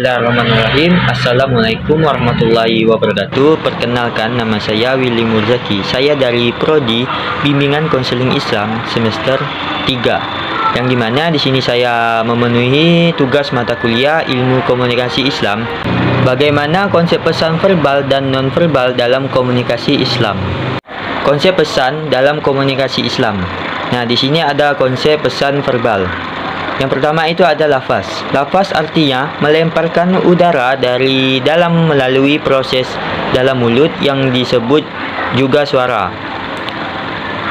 Bismillahirrahmanirrahim. Assalamualaikum warahmatullahi wabarakatuh. Perkenalkan, nama saya Willy Murzaki. Saya dari Prodi Bimbingan Konseling Islam semester 3. Yang dimana di sini saya memenuhi tugas mata kuliah Ilmu Komunikasi Islam. Bagaimana konsep pesan verbal dan non-verbal dalam komunikasi Islam. Konsep pesan dalam komunikasi Islam. Nah, di sini ada konsep pesan verbal. Yang pertama itu ada lafaz. Lafaz artinya melemparkan udara dari dalam melalui proses dalam mulut yang disebut juga suara.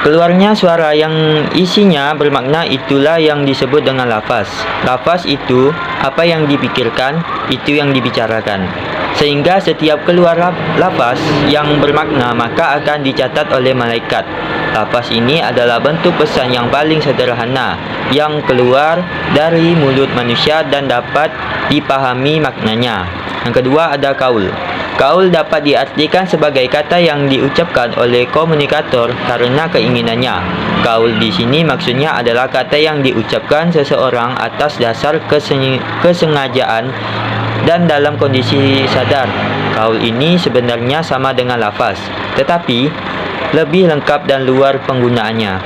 Keluarnya suara yang isinya bermakna, itulah yang disebut dengan lafaz. Lafaz itu apa yang dipikirkan, itu yang dibicarakan. Sehingga setiap keluar lafaz yang bermakna maka akan dicatat oleh malaikat. Lafaz ini adalah bentuk pesan yang paling sederhana yang keluar dari mulut manusia dan dapat dipahami maknanya. Yang kedua ada kaul. Kaul dapat diartikan sebagai kata yang diucapkan oleh komunikator karena keinginannya. Kaul di sini maksudnya adalah kata yang diucapkan seseorang atas dasar kesengajaan dan dalam kondisi sadar. Kaul ini sebenarnya sama dengan lafaz, tetapi lebih lengkap dan luar penggunaannya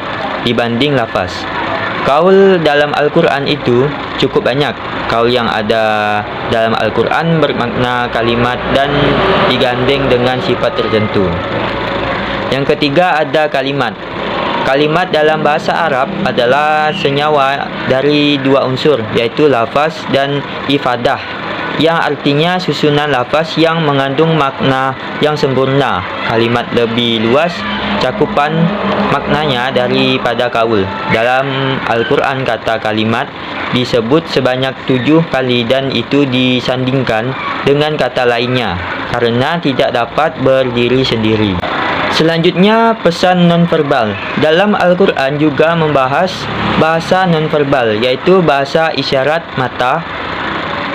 dibanding lafaz. Kaul dalam Al-Quran itu cukup banyak. Kaul yang ada dalam Al-Quran bermakna kalimat dan digandeng dengan sifat tertentu. Yang ketiga ada kalimat. Kalimat dalam bahasa Arab adalah senyawa dari dua unsur, yaitu lafaz dan ifadah, yang artinya susunan lafaz yang mengandung makna yang sempurna. Kalimat lebih luas cakupan maknanya daripada kaul. Dalam Al-Quran kata kalimat disebut sebanyak 7 kali dan itu disandingkan dengan kata lainnya karena tidak dapat berdiri sendiri. Selanjutnya pesan nonverbal. Dalam Al-Quran juga membahas bahasa nonverbal, yaitu bahasa isyarat mata,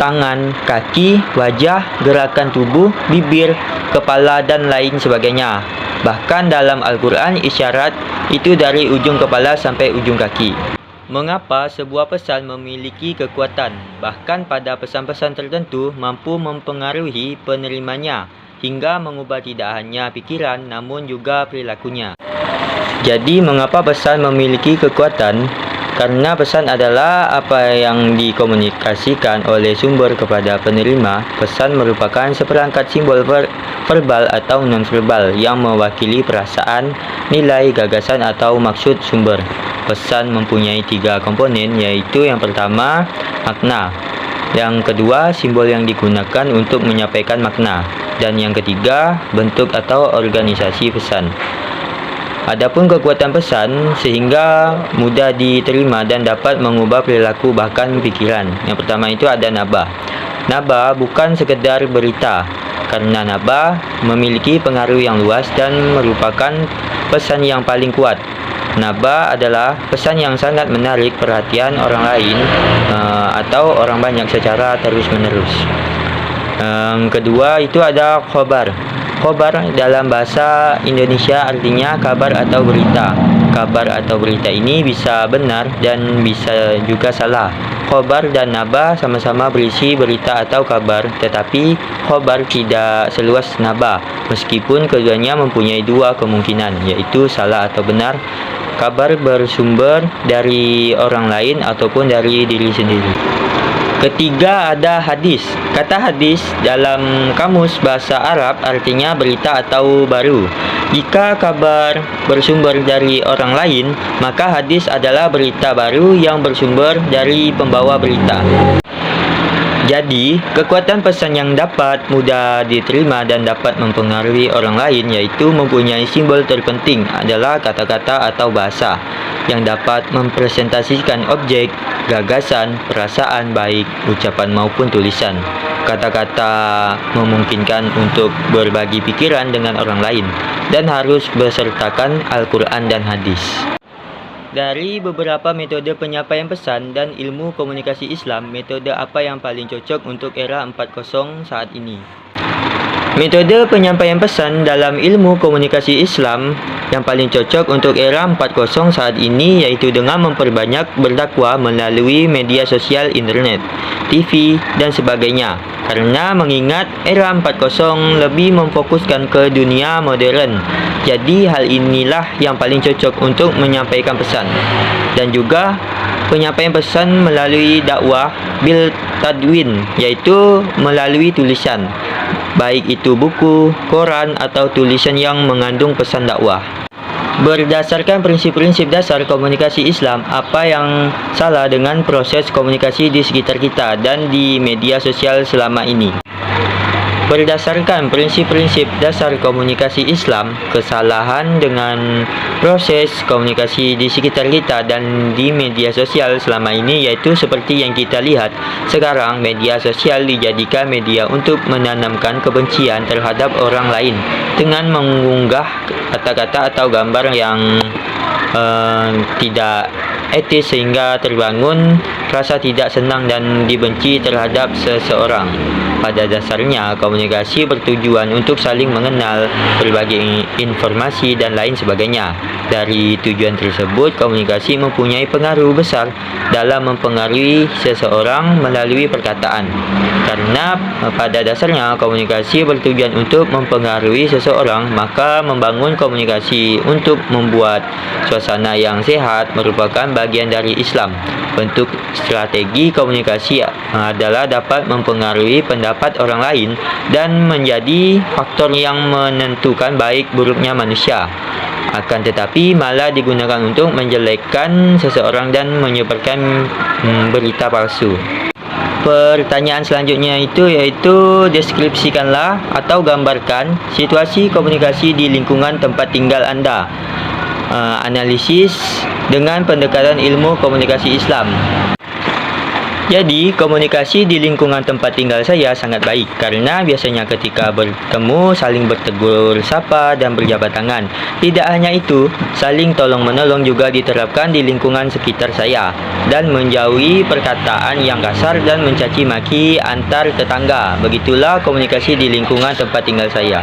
tangan, kaki, wajah, gerakan tubuh, bibir, kepala, dan lain sebagainya. Bahkan dalam Al-Quran isyarat itu dari ujung kepala sampai ujung kaki. Mengapa sebuah pesan memiliki kekuatan, bahkan pada pesan-pesan tertentu mampu mempengaruhi penerimanya hingga mengubah tidak hanya pikiran namun juga perilakunya. Jadi mengapa pesan memiliki kekuatan? Karena pesan adalah apa yang dikomunikasikan oleh sumber kepada penerima. Pesan merupakan seperangkat simbol verbal atau non-verbal yang mewakili perasaan, nilai, gagasan atau maksud sumber. Pesan mempunyai 3 komponen, yaitu yang pertama makna, yang kedua simbol yang digunakan untuk menyampaikan makna, dan yang ketiga bentuk atau organisasi pesan. Adapun kekuatan pesan sehingga mudah diterima dan dapat mengubah perilaku bahkan pikiran. Yang pertama itu ada naba. Naba bukan sekedar berita, karena naba memiliki pengaruh yang luas dan merupakan pesan yang paling kuat. Naba adalah pesan yang sangat menarik perhatian orang lain atau orang banyak secara terus-menerus. Yang kedua itu ada khobar. Khobar dalam bahasa Indonesia artinya kabar atau berita. Kabar atau berita ini bisa benar dan bisa juga salah. Khobar dan naba sama-sama berisi berita atau kabar, tetapi khobar tidak seluas naba, meskipun keduanya mempunyai 2 kemungkinan, yaitu salah atau benar. Kabar bersumber dari orang lain ataupun dari diri sendiri. Ketiga ada hadis. Kata hadis dalam kamus bahasa Arab artinya berita atau baru. Jika kabar bersumber dari orang lain, maka hadis adalah berita baru yang bersumber dari pembawa berita. Jadi, kekuatan pesan yang dapat mudah diterima dan dapat mempengaruhi orang lain yaitu mempunyai simbol terpenting adalah kata-kata atau bahasa yang dapat mempresentasikan objek, gagasan, perasaan baik ucapan maupun tulisan. Kata-kata memungkinkan untuk berbagi pikiran dengan orang lain dan harus bersertakan Al-Quran dan hadis. Dari beberapa metode penyampaian pesan dan ilmu komunikasi Islam, metode apa yang paling cocok untuk era 4.0 saat ini? Metode penyampaian pesan dalam ilmu komunikasi Islam yang paling cocok untuk era 4.0 saat ini yaitu dengan memperbanyak berdakwah melalui media sosial internet, TV, dan sebagainya. Karena mengingat era 4.0 lebih memfokuskan ke dunia modern. Jadi hal inilah yang paling cocok untuk menyampaikan pesan. Dan juga penyampaian pesan melalui dakwah bil tadwin, yaitu melalui tulisan, baik itu buku, koran, atau tulisan yang mengandung pesan dakwah. Berdasarkan prinsip-prinsip dasar komunikasi Islam, apa yang salah dengan proses komunikasi di sekitar kita dan di media sosial selama ini? Berdasarkan prinsip-prinsip dasar komunikasi Islam, kesalahan dengan proses komunikasi di sekitar kita dan di media sosial selama ini yaitu seperti yang kita lihat sekarang, media sosial dijadikan media untuk menanamkan kebencian terhadap orang lain dengan mengunggah kata-kata atau gambar yang tidak etis sehingga terbangun rasa tidak senang dan dibenci terhadap seseorang. Pada dasarnya, komunikasi bertujuan untuk saling mengenal, berbagi informasi, dan lain sebagainya. Dari tujuan tersebut, komunikasi mempunyai pengaruh besar dalam mempengaruhi seseorang melalui perkataan. Karena pada dasarnya komunikasi bertujuan untuk mempengaruhi seseorang, maka membangun komunikasi untuk membuat suasana yang sehat merupakan bagian dari Islam. Bentuk strategi komunikasi adalah dapat mempengaruhi pendapat orang lain dan menjadi faktor yang menentukan baik buruknya manusia. Akan tetapi malah digunakan untuk menjelekkan seseorang dan menyebarkan berita palsu. Pertanyaan selanjutnya yaitu deskripsikanlah atau gambarkan situasi komunikasi di lingkungan tempat tinggal Anda. Analisis dengan pendekatan ilmu komunikasi Islam. Jadi, komunikasi di lingkungan tempat tinggal saya sangat baik karena biasanya ketika bertemu saling bertegur sapa dan berjabat tangan. Tidak hanya itu, saling tolong-menolong juga diterapkan di lingkungan sekitar saya dan menjauhi perkataan yang kasar dan mencaci maki antar tetangga. Begitulah komunikasi di lingkungan tempat tinggal saya.